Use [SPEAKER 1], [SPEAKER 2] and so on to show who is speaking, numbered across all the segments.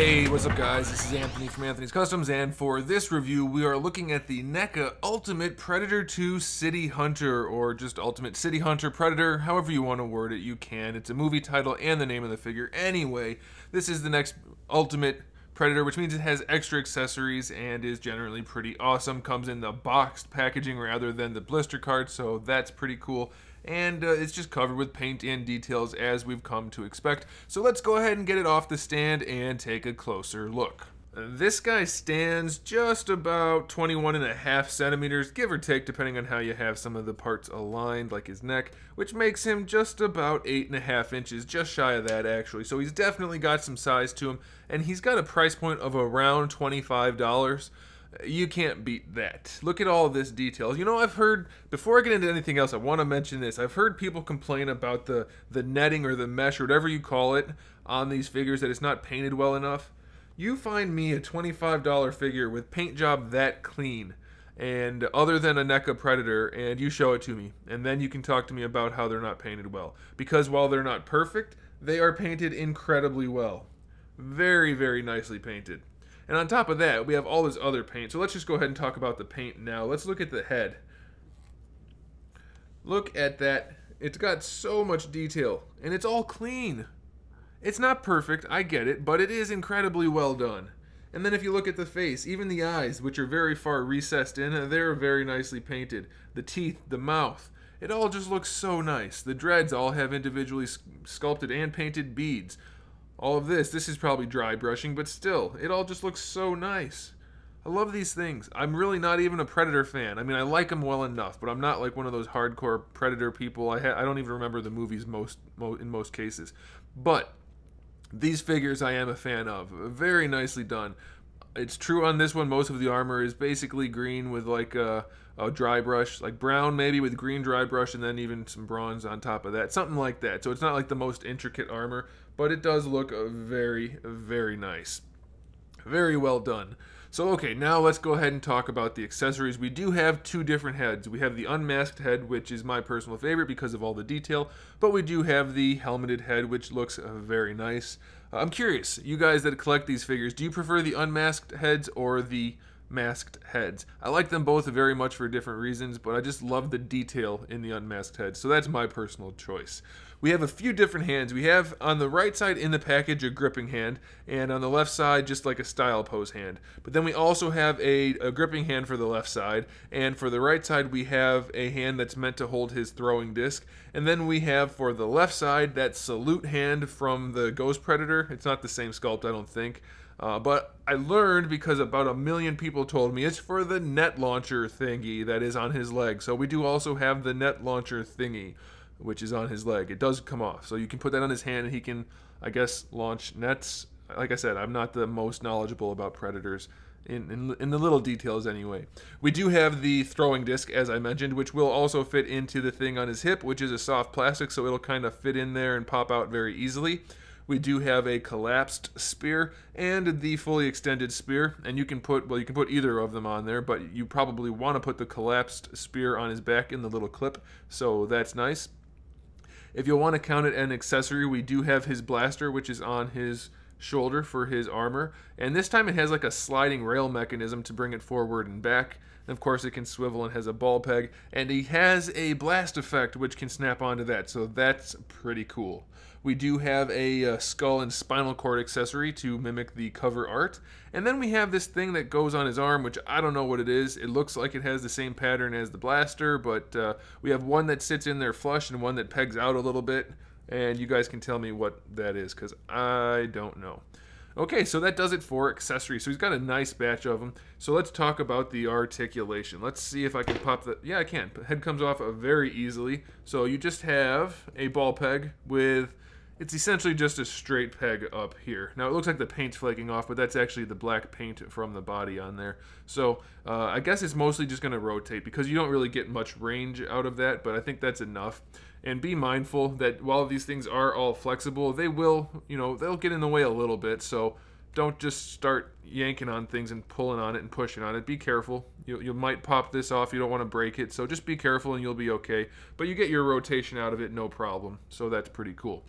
[SPEAKER 1] Hey, what's up guys? This is Anthony from Anthony's Customs, and for this review we are looking at the NECA Ultimate Predator 2 City Hunter, or just Ultimate City Hunter Predator, however you want to word it, you can. It's a movie title and the name of the figure. Anyway, this is the next Ultimate Predator, which means it has extra accessories and is generally pretty awesome. Comes in the boxed packaging rather than the blister card, so that's pretty cool. And it's just covered with paint and details as we've come to expect. So let's go ahead and get it off the stand and take a closer look. This guy stands just about 21.5 centimeters, give or take, depending on how you have some of the parts aligned, like his neck, which makes him just about 8.5 inches, just shy of that actually. So he's definitely got some size to him, and he's got a price point of around $25. You can't beat that. Look at all this detail. You know, I've heard, before I get into anything else, I want to mention this. I've heard people complain about the netting or the mesh or whatever you call it on these figures, that it's not painted well enough. You find me a $25 figure with paint job that clean, and other than a NECA Predator, and you show it to me, and then you can talk to me about how they're not painted well. Because while they're not perfect, they are painted incredibly well. Very, very nicely painted. And on top of that, we have all this other paint. So let's just go ahead and talk about the paint now. Let's look at the head. Look at that. It's got so much detail, and it's all clean. It's not perfect, I get it, but it is incredibly well done. And then if you look at the face, even the eyes, which are very far recessed in, they're very nicely painted. The teeth, the mouth, it all just looks so nice. The dreads all have individually sculpted and painted beads. All of this is probably dry brushing, but still, it all just looks so nice. I love these things. I'm really not even a Predator fan. I mean, I like them well enough, but I'm not like one of those hardcore Predator people. I don't even remember the movies in most cases. But these figures I am a fan of. Very nicely done. It's true on this one, most of the armor is basically green with like a dry brush, like brown maybe with green dry brush, and then even some bronze on top of that, something like that. So it's not like the most intricate armor, but it does look very, very nice. Very well done. So okay, now let's go ahead and talk about the accessories. We do have two different heads. We have the unmasked head, which is my personal favorite because of all the detail, but we do have the helmeted head, which looks very nice. I'm curious, you guys that collect these figures, do you prefer the unmasked heads or the masked heads? I like them both very much for different reasons, but I just love the detail in the unmasked heads, so that's my personal choice. We have a few different hands. We have on the right side in the package a gripping hand, and on the left side just like a style pose hand. But then we also have a gripping hand for the left side, and for the right side we have a hand that's meant to hold his throwing disc. And then we have for the left side that salute hand from the Ghost Predator. It's not the same sculpt, I don't think. But I learned, because about 1 million people told me, it's for the net launcher thingy that is on his leg. So we do also have the net launcher thingy, which is on his leg. It does come off, so you can put that on his hand and he can, I guess, launch nets. Like I said, I'm not the most knowledgeable about Predators, in the little details anyway. We do have the throwing disc, as I mentioned, which will also fit into the thing on his hip, which is a soft plastic, so it'll kind of fit in there and pop out very easily. We do have a collapsed spear and the fully extended spear, and you can put, well, you can put either of them on there, but you probably want to put the collapsed spear on his back in the little clip, so that's nice. If you'll want to count it an accessory, we do have his blaster, which is on his shoulder for his armor, and this time it has like a sliding rail mechanism to bring it forward and back. And of course it can swivel and has a ball peg, and he has a blast effect which can snap onto that, so that's pretty cool. We do have a skull and spinal cord accessory to mimic the cover art, and then we have this thing that goes on his arm, which I don't know what it is. It looks like it has the same pattern as the blaster, but we have one that sits in there flush and one that pegs out a little bit, and you guys can tell me what that is, because I don't know. Okay, so that does it for accessories. So he's got a nice batch of them. So let's talk about the articulation. Let's see if I can pop the... Yeah, I can. Head comes off very easily. So you just have a ball peg with... It's essentially just a straight peg up here. Now it looks like the paint's flaking off, but that's actually the black paint from the body on there. So I guess it's mostly just going to rotate, because you don't really get much range out of that, but I think that's enough. And be mindful that while these things are all flexible, they will, you know, they'll get in the way a little bit. So don't just start yanking on things and pulling on it and pushing on it. Be careful. You might pop this off. You don't want to break it. So just be careful and you'll be okay. But you get your rotation out of it, no problem. So that's pretty cool.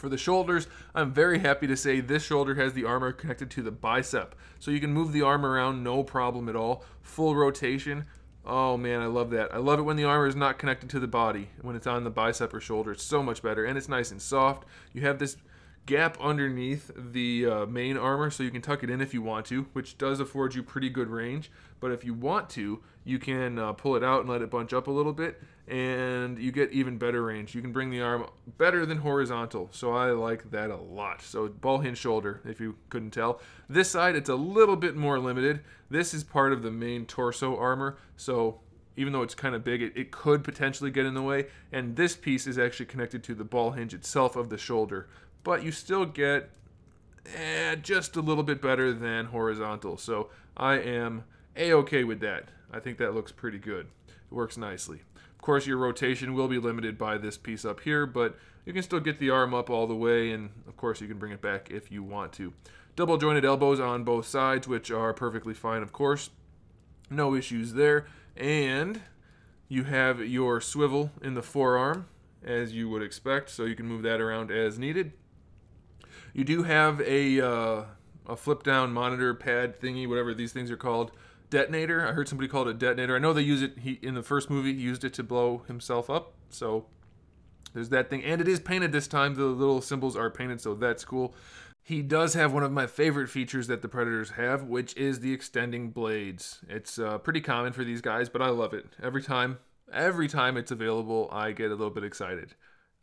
[SPEAKER 1] For the shoulders, I'm very happy to say this shoulder has the armor connected to the bicep. So you can move the arm around no problem at all. Full rotation. Oh man, I love that. I love it when the armor is not connected to the body. When it's on the bicep or shoulder, it's so much better. And it's nice and soft. You have this gap underneath the main armor, so you can tuck it in if you want to, which does afford you pretty good range. But if you want to, you can pull it out and let it bunch up a little bit, and you get even better range. You can bring the arm better than horizontal, so I like that a lot. So ball hinge shoulder, if you couldn't tell. This side, it's a little bit more limited. This is part of the main torso armor, so even though it's kind of big, it could potentially get in the way, and this piece is actually connected to the ball hinge itself of the shoulder. But you still get just a little bit better than horizontal, so I am a-okay with that. I think that looks pretty good. It works nicely. Of course, your rotation will be limited by this piece up here, but you can still get the arm up all the way, and of course you can bring it back if you want to. Double jointed elbows on both sides, which are perfectly fine, of course. No issues there. And you have your swivel in the forearm, as you would expect, so you can move that around as needed. You do have a flip-down monitor pad thingy, whatever these things are called. Detonator. I heard somebody call it a detonator. I know they use it. In the first movie, he used it to blow himself up. So there's that thing. And it is painted this time. The little symbols are painted, so that's cool. He does have one of my favorite features that the Predators have, which is the extending blades. It's pretty common for these guys, but I love it. Every time it's available, I get a little bit excited.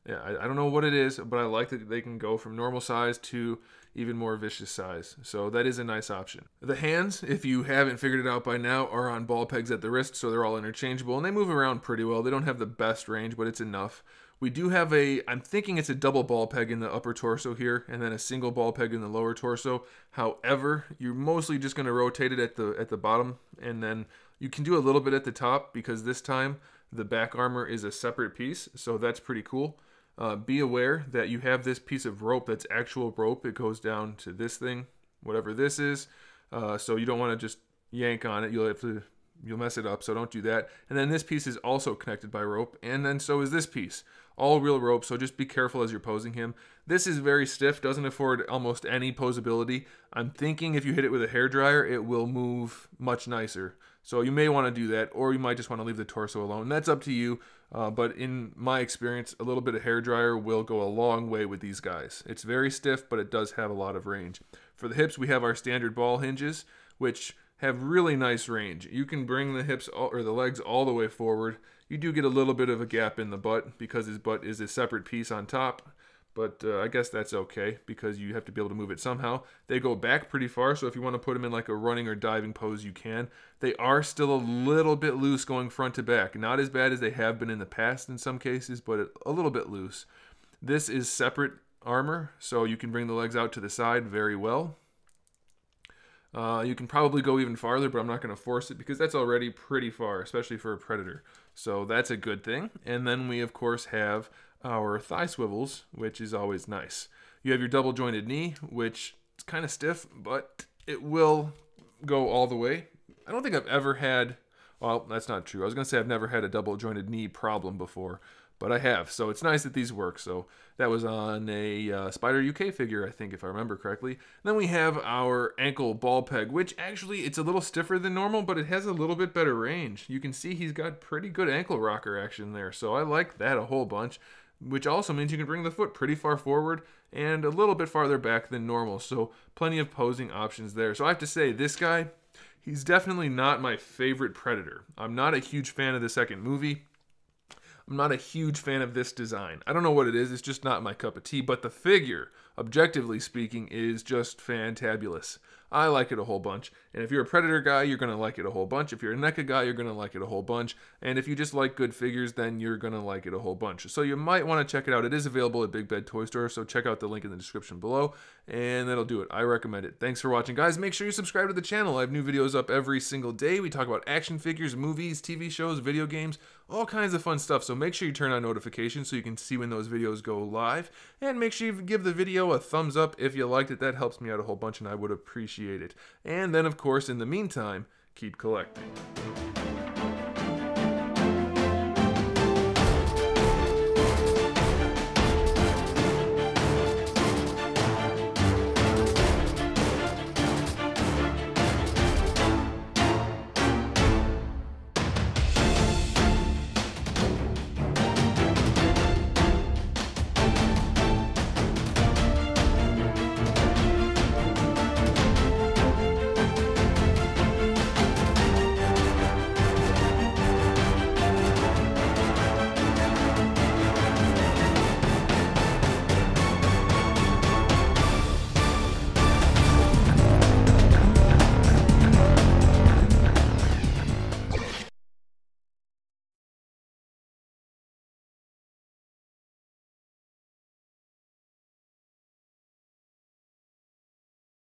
[SPEAKER 1] Yeah, I don't know what it is, but I like that they can go from normal size to even more vicious size. So that is a nice option. The hands, if you haven't figured it out by now, are on ball pegs at the wrist, so they're all interchangeable, and they move around pretty well. They don't have the best range, but it's enough. We do have I'm thinking it's a double ball peg in the upper torso here, and then a single ball peg in the lower torso. However, you're mostly just going to rotate it at the bottom, and then you can do a little bit at the top, because this time the back armor is a separate piece, so that's pretty cool. Be aware that you have this piece of rope that's actual rope. It goes down to this thing, whatever this is. So you don't want to just yank on it. You'll mess it up, so don't do that. And then this piece is also connected by rope, and then so is this piece. All real rope, so just be careful as you're posing him. This is very stiff, doesn't afford almost any posability. I'm thinking if you hit it with a hairdryer, it will move much nicer. So you may want to do that, or you might just want to leave the torso alone. That's up to you, but in my experience, a little bit of hairdryer will go a long way with these guys. It's very stiff, but it does have a lot of range. For the hips, we have our standard ball hinges, which have really nice range. You can bring the hips or the legs all the way forward. You do get a little bit of a gap in the butt because his butt is a separate piece on top, but I guess that's okay because you have to be able to move it somehow. They go back pretty far, so if you want to put them in like a running or diving pose, you can. They are still a little bit loose going front to back. Not as bad as they have been in the past in some cases, but a little bit loose. This is separate armor, so you can bring the legs out to the side very well. You can probably go even farther, but I'm not going to force it because that's already pretty far, especially for a Predator. So that's a good thing. And then we, of course, have our thigh swivels, which is always nice. You have your double jointed knee, which is kind of stiff, but it will go all the way. I don't think I've ever had, well, that's not true. I was going to say I've never had a double jointed knee problem before, but I have. So it's nice that these work. So that was on a Spider UK figure, I think, if I remember correctly. And then we have our ankle ball peg, which actually it's a little stiffer than normal, but it has a little bit better range. You can see he's got pretty good ankle rocker action there. So I like that a whole bunch, which also means you can bring the foot pretty far forward and a little bit farther back than normal. So plenty of posing options there. So I have to say, this guy, he's definitely not my favorite Predator. I'm not a huge fan of the second movie. I'm not a huge fan of this design. I don't know what it is. It's just not my cup of tea. But the figure, objectively speaking, is just fantabulous. I like it a whole bunch. And if you're a Predator guy, you're going to like it a whole bunch. If you're a NECA guy, you're going to like it a whole bunch. And if you just like good figures, then you're going to like it a whole bunch. So you might want to check it out. It is available at Big Bed Toy Store, so check out the link in the description below. And that'll do it. I recommend it. Thanks for watching, guys. Make sure you subscribe to the channel. I have new videos up every single day. We talk about action figures, movies, TV shows, video games, all kinds of fun stuff. So make sure you turn on notifications so you can see when those videos go live. And make sure you give the video a thumbs up if you liked it. That helps me out a whole bunch and I would appreciate it. And then, of course, in the meantime, keep collecting.